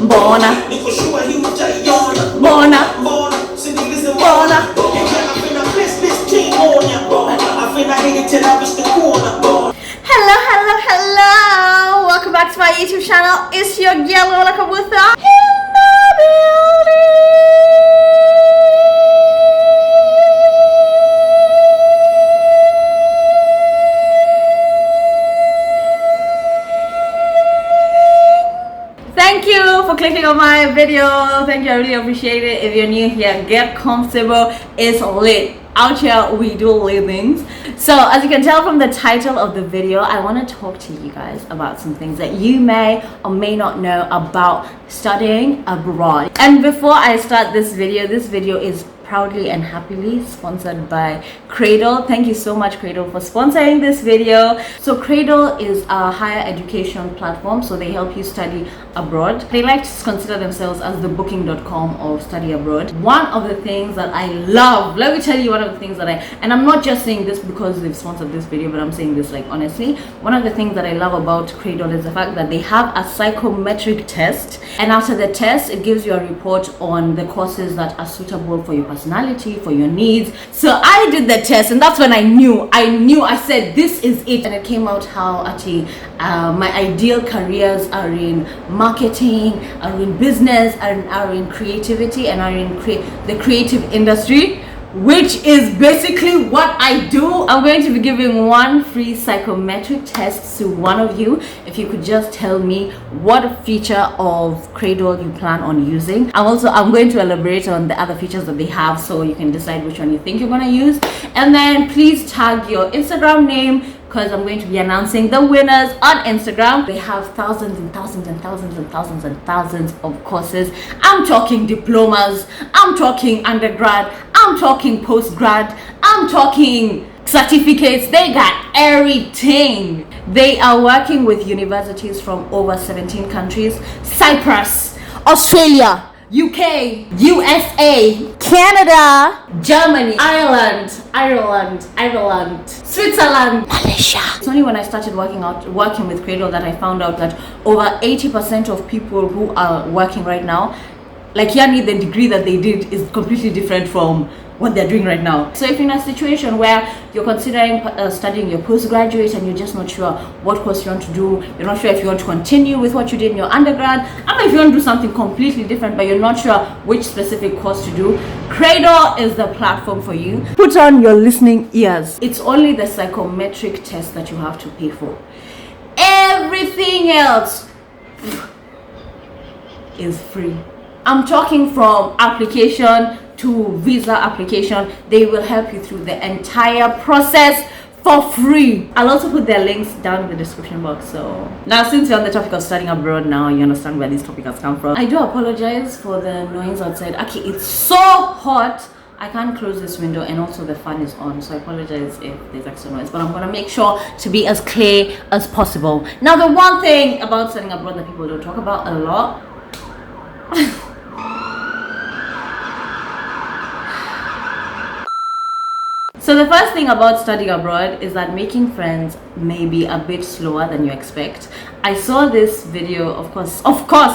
Bona. Bona. Hello. Welcome back to my YouTube channel. It's your girl wahurakabutha in the building. Thank you for clicking on my video. Thank you, I really appreciate it. If you're new here, get comfortable. It's lit. Out here we do lit things. So as you can tell from the title of the video, I want to talk to you guys about some things that you may or may not know about studying abroad. And before I start this video is proudly and happily sponsored by Craydel. Thank you so much, Craydel, for sponsoring this video. So Craydel is a higher education platform, so they help you study abroad. They like to consider themselves as the booking.com of study abroad. One of the things that I love, let me tell you one of the things that and I'm not just saying this because they've sponsored this video, but I'm saying this like honestly, one of the things that I love about Craydel is the fact that they have a psychometric test, and after the test it gives you a report on the courses that are suitable for your personality, for your needs. So I did the test, and that's when I knew I said this is it, and it came out how actually my ideal careers are in marketing, are in business, are in creativity, and are in the creative industry, which is basically what I do. I'm going to be giving one free psychometric test to one of you if you could just tell me what feature of Craydel you plan on using. I'm going to elaborate on the other features that they have so you can decide which one you think you're going to use. And then please tag your Instagram name, because I'm going to be announcing the winners on Instagram. They have thousands and thousands and thousands and thousands and thousands of courses. I'm talking diplomas, I'm talking undergrad, I'm talking postgrad, I'm talking certificates. They got everything. They are working with universities from over 17 countries: Cyprus, Australia, UK, USA, Canada, Germany, Ireland, Switzerland, Malaysia. It's only when I started working with Craydel that I found out that over 80% of people who are working right now, like the degree that they did is completely different from what they're doing right now. So if you're in a situation where you're considering studying your postgraduate and you're just not sure what course you want to do, you're not sure if you want to continue with what you did in your undergrad, or if you want to do something completely different but you're not sure which specific course to do, Craydel is the platform for you. Put on your listening ears. It's only the psychometric test that you have to pay for. Everything else is free. I'm talking from application to visa application. They will help you through the entire process for free. I'll also put their links down in the description box. So now, since we're on the topic of studying abroad, now you understand where this topic has come from. I do apologize for the noise outside. Okay, it's so hot I can't close this window, and also the fan is on, so I apologize if there's extra noise, but I'm gonna make sure to be as clear as possible. Now, the one thing about studying abroad that people don't talk about a lot So the first thing about studying abroad is that making friends may be a bit slower than you expect. I saw this video, of course,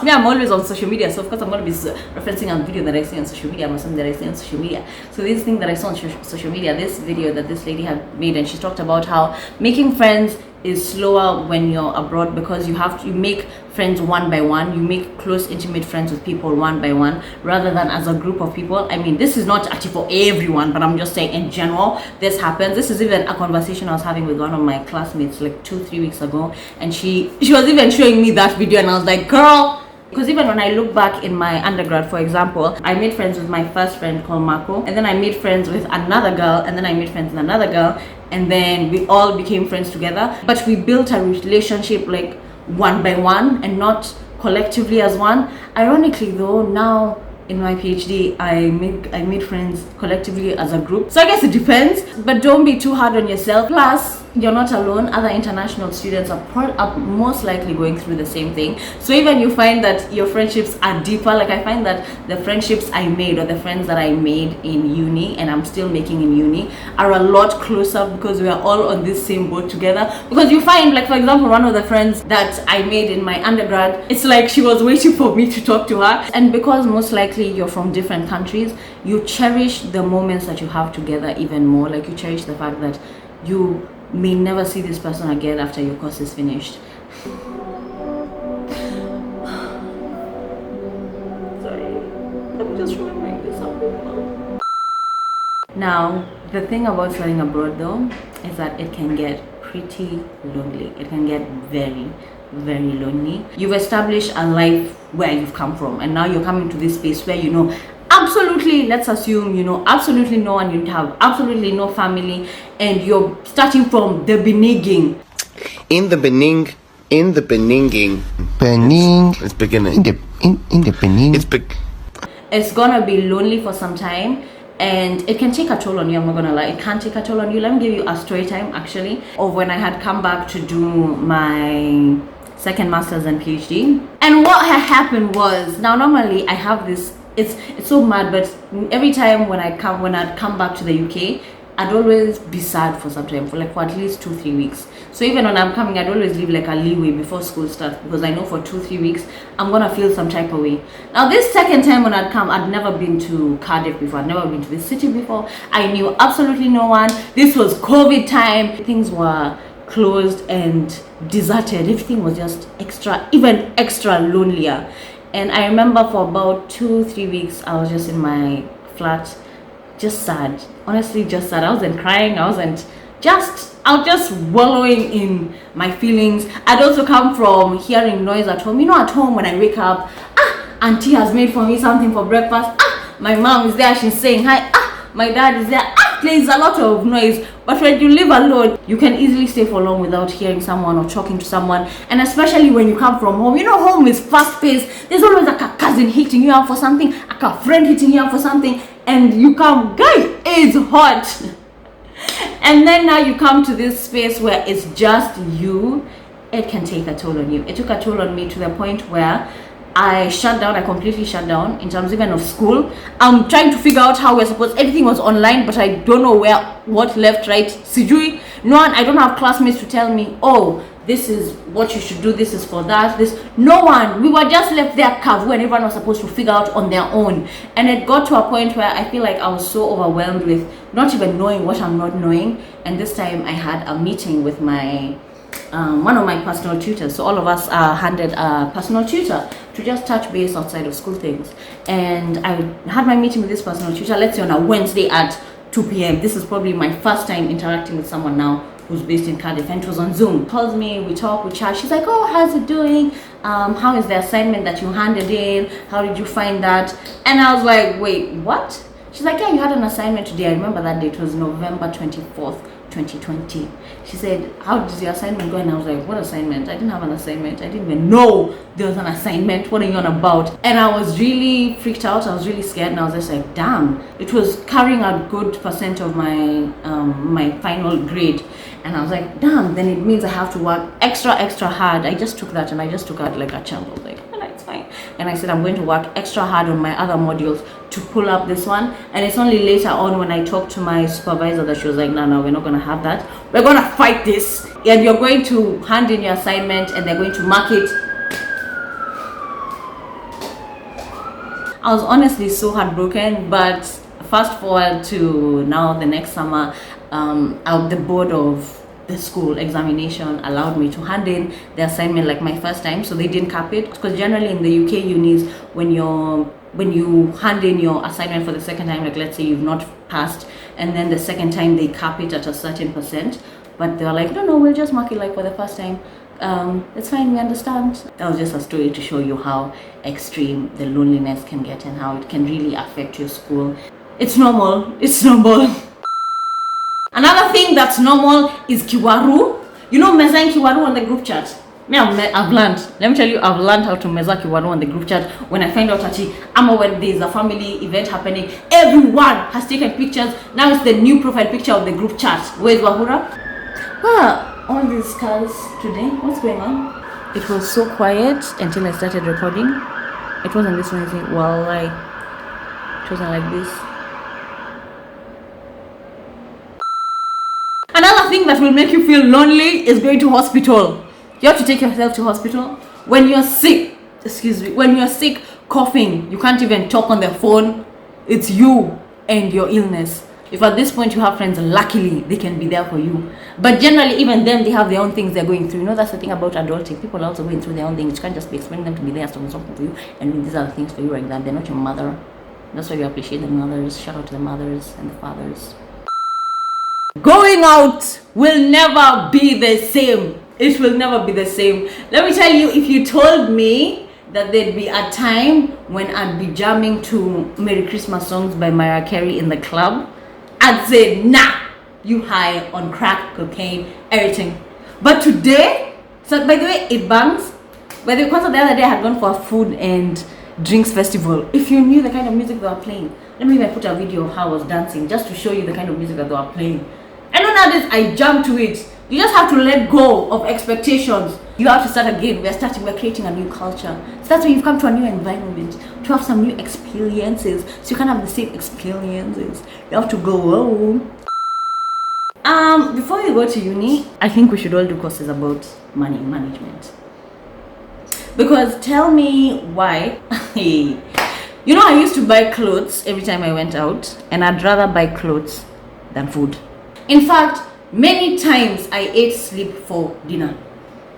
me, I'm always on social media, so of course I'm going to be referencing a video that I see on social media, something that I see on social media. So this thing that I saw on social media, this video that this lady had made, and she talked about how making friends is slower when you're abroad because you make friends one by one. You make close, intimate friends with people one by one rather than as a group of people. I mean, this is not actually for everyone, but I'm just saying in general this happens. This is even a conversation I was having with one of my classmates like 2-3 weeks ago, and she was even showing me that video, and I was like, girl. Because even when I look back in my undergrad, for example, I made friends with my first friend called Marco, and then I made friends with another girl, and then I made friends with another girl, and then we all became friends together. But we built a relationship like one by one and not collectively as one. Ironically though, now in my PhD, I made friends collectively as a group. So I guess it depends, but don't be too hard on yourself. Plus, you're not alone. Other international students are most likely going through the same thing. So even you find that your friendships are deeper. Like I find that the friendships I made, or the friends that I made in uni and I'm still making in uni, are a lot closer because we are all on this same boat together. Because you find, like for example, one of the friends that I made in my undergrad, it's like she was waiting for me to talk to her. And because most likely you're from different countries, you cherish the moments that you have together even more. Like you cherish the fact that you may never see this person again after your course is finished. Sorry, I'm just remembering this up. Now, the thing about studying abroad though is that it can get pretty lonely. It can get very, very lonely. You've established a life where you've come from, and now you're coming to this space where you know absolutely, let's assume you know absolutely no one, you have absolutely no family, and you're starting from the beginning. In the beginning. It's beginning. In the beginning. It's gonna be lonely for some time, and it can take a toll on you. I'm not gonna lie, it can take a toll on you. Let me give you a story time actually of when I had come back to do my second master's and PhD. And what had happened was, now normally I have this, it's so mad, but every time when I'd come back to the UK, I'd always be sad for some time, for at least 2-3 weeks. So even when I'm coming, I'd always leave like a leeway before school starts, because I know for 2-3 weeks I'm gonna feel some type of way. Now this second time when I'd come, I'd never been to Cardiff before, I'd never been to this city before. I knew absolutely no one. This was COVID time. Things were closed and deserted. Everything was just even extra lonelier. And I remember for about 2-3 weeks I was just in my flat, just sad. Honestly, just sad. I wasn't crying, I was just wallowing in my feelings. I'd also come from hearing noise at home. You know, at home when I wake up, auntie has made for me something for breakfast, my mom is there, she's saying hi, my dad is there, there's a lot of noise. But when you live alone, you can easily stay for long without hearing someone or talking to someone. And especially when you come from home, you know, home is fast paced. There's always like a cousin hitting you up for something, like a friend hitting you up for something, and you come, guys, it's hot. And then now you come to this space where it's just you. It can take a toll on you. It took a toll on me to the point where I shut down. I completely shut down in terms even of school. I'm trying to figure out how we're supposed, everything was online, but I don't know what left, right. Sijui, no one, I don't have classmates to tell me, oh, this is what you should do, this is for that, this, no one. We were just left there kavu, and everyone was supposed to figure out on their own. And it got to a point where I feel like I was so overwhelmed with not even knowing what I'm not knowing. And this time I had a meeting with my one of my personal tutors. So all of us are handed a personal tutor to just touch base outside of school things. And I had my meeting with this personal tutor, let's say on a Wednesday at 2 p.m. This is probably my first time interacting with someone now who's based in Cardiff, and it was on Zoom. Calls me, we talk, we chat. She's like, oh, how's it doing? How is the assignment that you handed in? How did you find that? And I was like, wait, what? She's like, yeah, you had an assignment today. I remember that date was November 24th, 2020. She said, how did your assignment go? And I was like, what assignment? I didn't have an assignment. I didn't even know there was an assignment. What are you on about? And I was really freaked out. I was really scared, and I was just like, damn. It was carrying a good % of my my final grade. And I was like, damn, then it means I have to work extra hard. I just took that, and I just took out like a chunk. I was like, oh, no, it's fine. And I said, I'm going to work extra hard on my other modules to pull up this one. And it's only later on when I talked to my supervisor that she was like, no, we're not going to have that. We're going to fight this. And you're going to hand in your assignment, and they're going to mark it. I was honestly so heartbroken, but fast forward to now, the next summer, the board of the school examination allowed me to hand in the assignment like my first time, so they didn't cap it, because generally in the UK unis, when you hand in your assignment for the second time, like let's say you've not passed, and then the second time they cap it at a certain %, but they were like, no, we'll just mark it like for the first time. It's fine, we understand. That was just a story to show you how extreme the loneliness can get and how it can really affect your school. It's normal. Another thing that's normal is kiwaru. You know, mezang kiwaru on the group chat. I've learned. Let me tell you, I've learned how to meza kiwaru on the group chat. When I find out that when there's a family event happening, everyone has taken pictures. Now it's the new profile picture of the group chat. Where's Wahura? All these cars today, what's going on? It was so quiet until I started recording. It wasn't this noisy. Well, it wasn't like this. Another thing that will make you feel lonely is going to hospital. You have to take yourself to hospital when you're sick. When you're sick, coughing, you can't even talk on the phone. It's you and your illness. If at this point you have friends, luckily they can be there for you. But generally, even them, they have their own things they're going through. You know, that's the thing about adulting. People are also going through their own things. You can't just be expecting them to be there doing something for you and doing these other things for you like that. They're not your mother. That's why you appreciate the mothers. Shout out to the mothers and the fathers. Going out will never be the same. It will never be the same. Let me tell you, if you told me that there'd be a time when I'd be jamming to Merry Christmas songs by Mariah Carey in the club, I'd say, nah, you high on crack, cocaine, everything. But today, so by the way, it bangs. By the way, because the other day I had gone for a food and drinks festival. If you knew the kind of music they were playing, let me even put a video of how I was dancing just to show you the kind of music that they were playing. I know nowadays I jump to it. You just have to let go of expectations. You have to start again. We're creating a new culture. So that's when you've come to a new environment, to have some new experiences. So you can't have the same experiences. You have to go home. Before you go to uni, I think we should all do courses about money management. Because tell me why. You know, I used to buy clothes every time I went out, and I'd rather buy clothes than food. In fact, many times I ate sleep for dinner.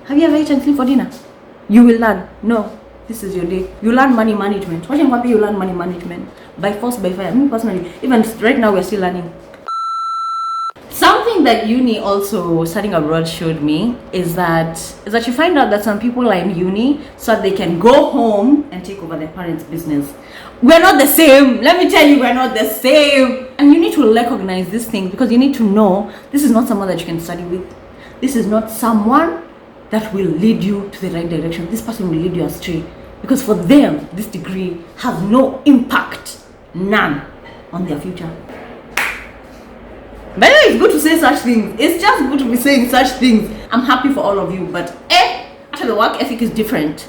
Have you ever eaten sleep for dinner? You will learn. No, this is your day. You learn money management. What you learn money management? By force, by fire. Me personally, even right now we're still learning. Something that uni also studying abroad showed me is that you find out that some people are in uni so that they can go home and take over their parents' business. We're not the same. Let me tell you, we're not the same. And you need to recognize this thing because you need to know this is not someone that you can study with. This is not someone that will lead you to the right direction. This person will lead you astray because for them, this degree has no impact, none, on their future. By the way, it's good to say such things. It's just good to be saying such things. I'm happy for all of you, but after the work ethic is different.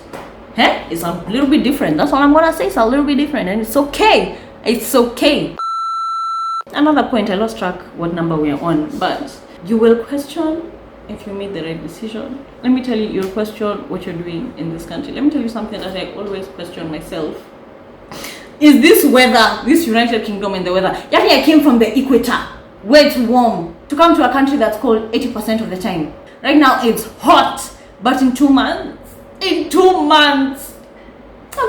It's a little bit different. That's all I'm gonna say. It's a little bit different, and it's okay. It's okay. Another point, I lost track what number we are on, but you will question if you made the right decision. Let me tell you, you'll question what you're doing in this country. Let me tell you something that I always question myself. Is this weather, this United Kingdom and the weather? Yeah, I came from the equator, where it's warm, to come to a country that's cold 80% of the time. Right now it's hot, but in 2 months, I'm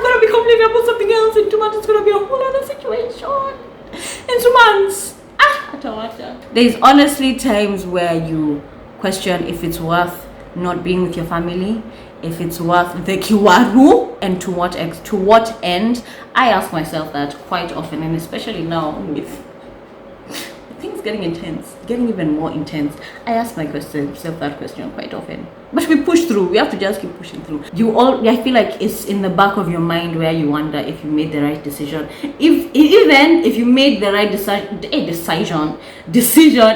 gonna be complaining about something else. In 2 months, it's gonna be a whole other situation. In 2 months, there's honestly times where you question if it's worth not being with your family, if it's worth the kiwaru, and to what end. I ask myself that quite often, and especially now with things getting intense, getting even more intense. I ask myself that question quite often. But we push through. We have to just keep pushing through. I feel like it's in the back of your mind where you wonder if you made the right decision. Even if you made the right decision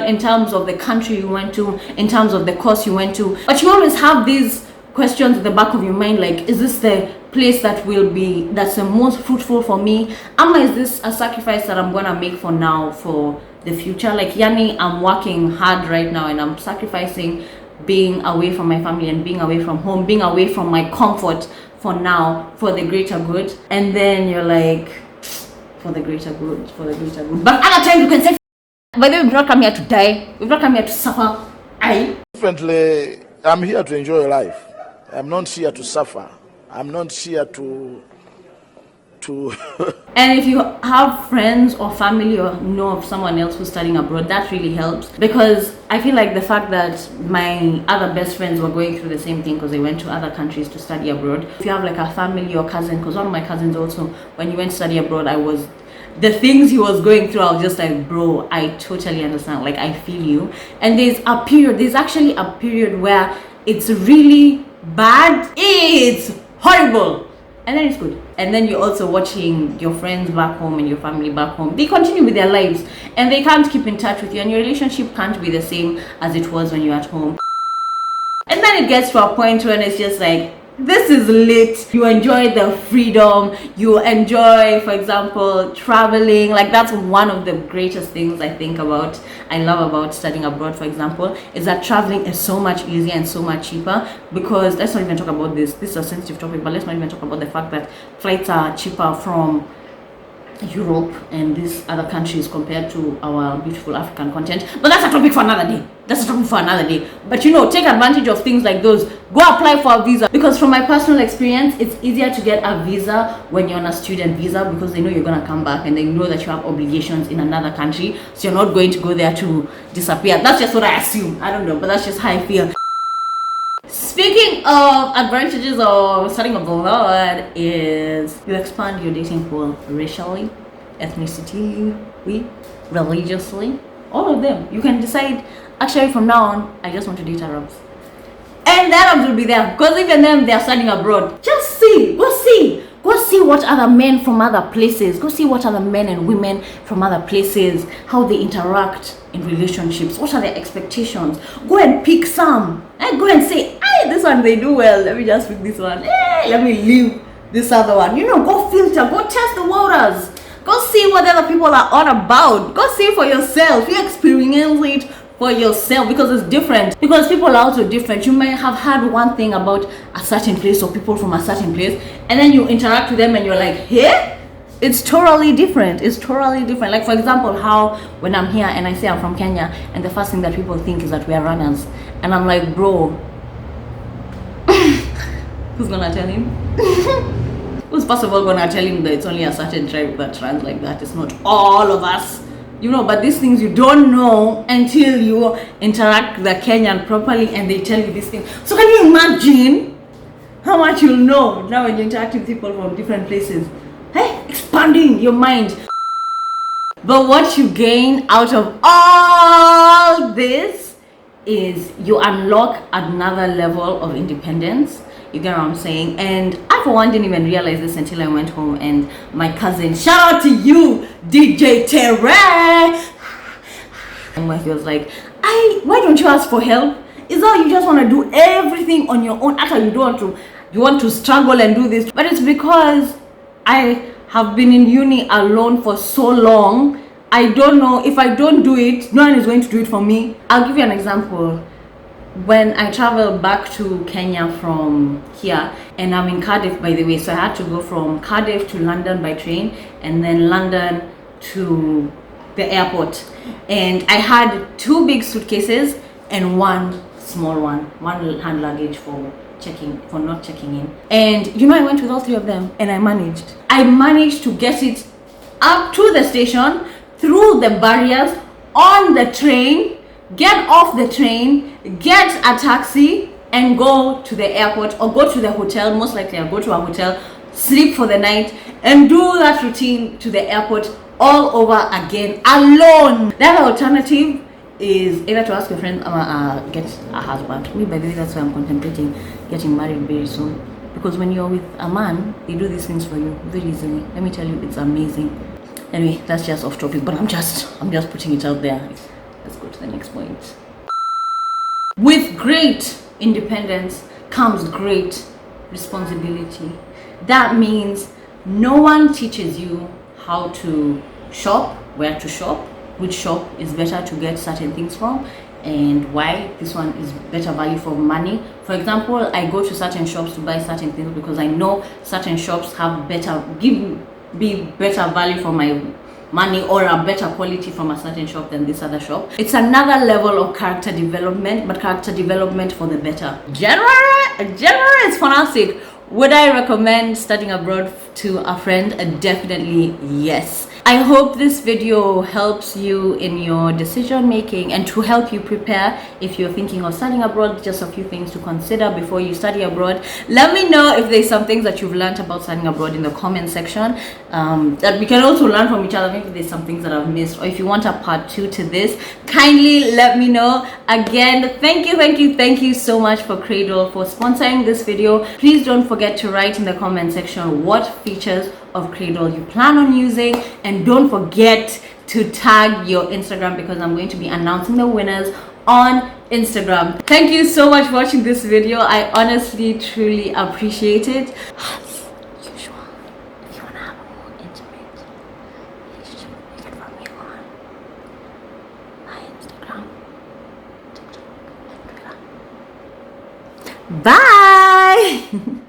in terms of the country you went to, in terms of the course you went to. But you always have these questions at the back of your mind, like, is this the place that's the most fruitful for me? Is this a sacrifice that I'm gonna make for now, for the future? Like, Yani, I'm working hard right now and I'm sacrificing being away from my family and being away from home, being away from my comfort for now, for the greater good. And then you're like, for the greater good. But other times you can say, by the way, we've not come here to die, we've not come here to suffer. Differently, I'm here to enjoy life. I'm not here to suffer. I'm not here to And if you have friends or family or know of someone else who's studying abroad, that really helps, because I feel like the fact that my other best friends were going through the same thing because they went to other countries to study abroad. If you have like a family or cousin, because one of my cousins also, when he went to study abroad, the things he was going through, I was just like, bro, I totally understand, like, I feel you. And there's actually a period where it's really bad, it's horrible, and then it's good. and then you're also watching your friends back home and your family back home. They continue with their lives and they can't keep in touch with you, and your relationship can't be the same as it was when you're at home. And then it gets to a point when it's just like, this is lit. You enjoy the freedom, you enjoy, for example, traveling. Like, that's one of the greatest things I love about studying abroad, for example, is that traveling is so much easier and so much cheaper. Because let's not even talk about this is a sensitive topic, but let's not even talk about the fact that flights are cheaper from Europe and these other countries compared to our beautiful African continent. But that's a topic for another day. But take advantage of things like those. Go apply for a visa, because from my personal experience, it's easier to get a visa when you're on a student visa, because they know you're gonna come back and they know that you have obligations in another country, so you're not going to go there to disappear. That's just what I assume. I don't know, but that's just how I feel. Speaking of advantages of studying abroad, is you expand your dating pool racially, ethnicity, religiously, all of them. You can decide, actually from now on, I just want to date Arabs. And the Arabs will be there, because even them, they are studying abroad. Just go see what other men from other places, go see what other men and women from other places, how they interact in relationships, what are their expectations. Go and pick some, and go and say, hey, this one they do well, let me just pick this one, hey, let me leave this other one. Go filter, go test the waters, go see what other people are on about, go see for yourself, you experience it for yourself, because it's different, because people are also different. You may have heard one thing about a certain place or people from a certain place, and then you interact with them and you're like, hey, it's totally different. Like, for example, how when I'm here and I say I'm from Kenya, and the first thing that people think is that we are runners, and I'm like, bro, who's gonna tell him? Who's first of all gonna tell him that it's only a certain tribe that runs like that? It's not all of us. But these things you don't know until you interact with the Kenyan properly and they tell you these things. So can you imagine how much you'll know now when you interact with people from different places? Hey, expanding your mind. But what you gain out of all this is you unlock another level of independence. You get what I'm saying? And I, for one, didn't even realize this until I went home and my cousin, shout out to you, DJ Terry, and where he was like, why don't you ask for help? Is that you just want to do everything on your own? After you want to struggle and do this. But it's because I have been in uni alone for so long. I don't know, if I don't do it, no one is going to do it for me. I'll give you an example. When I traveled back to Kenya from here, and I'm in Cardiff, by the way, so I had to go from Cardiff to London by train, and then London to the airport. And I had 2 big suitcases and 1 small one hand luggage for not checking in. And I went with all 3 of them, and I managed to get it up to the station, through the barriers, on the train, get off the train, get a taxi, and go to the airport or go to the hotel. Most likely I'll go to a hotel, sleep for the night, and do that routine to the airport all over again, alone. The other alternative is either to ask your friend get a husband. Me, by the way, that's why I'm contemplating getting married very soon, because when you're with a man, they do these things for you very easily. Let me tell you, it's amazing. Anyway, that's just off topic, but I'm just putting it out there. Let's go to the next point. With great independence comes great responsibility. That means no one teaches you how to shop, where to shop, which shop is better to get certain things from, and why this one is better value for money. For example, I go to certain shops to buy certain things because I know certain shops have better value for my money, or a better quality from a certain shop than this other shop. It's another level of character development, but character development for the better. General is fantastic. Would I recommend studying abroad to a friend? Definitely yes. I hope this video helps you in your decision making and to help you prepare if you're thinking of studying abroad. Just a few things to consider before you study abroad. Let me know if there's some things that you've learned about studying abroad in the comment section, that we can also learn from each other. Maybe there's some things that I've missed, or if you want a part 2 to this, kindly let me know. Again, thank you so much for Craydel for sponsoring this video. Please don't forget to write in the comment section what features of Craydel you plan on using, and don't forget to tag your Instagram because I'm going to be announcing the winners on Instagram. Thank you so much for watching this video. I honestly truly appreciate it. As usual, if you want to have a more intimate relationship, you can follow me on my Instagram, TikTok, and Twitter. Bye.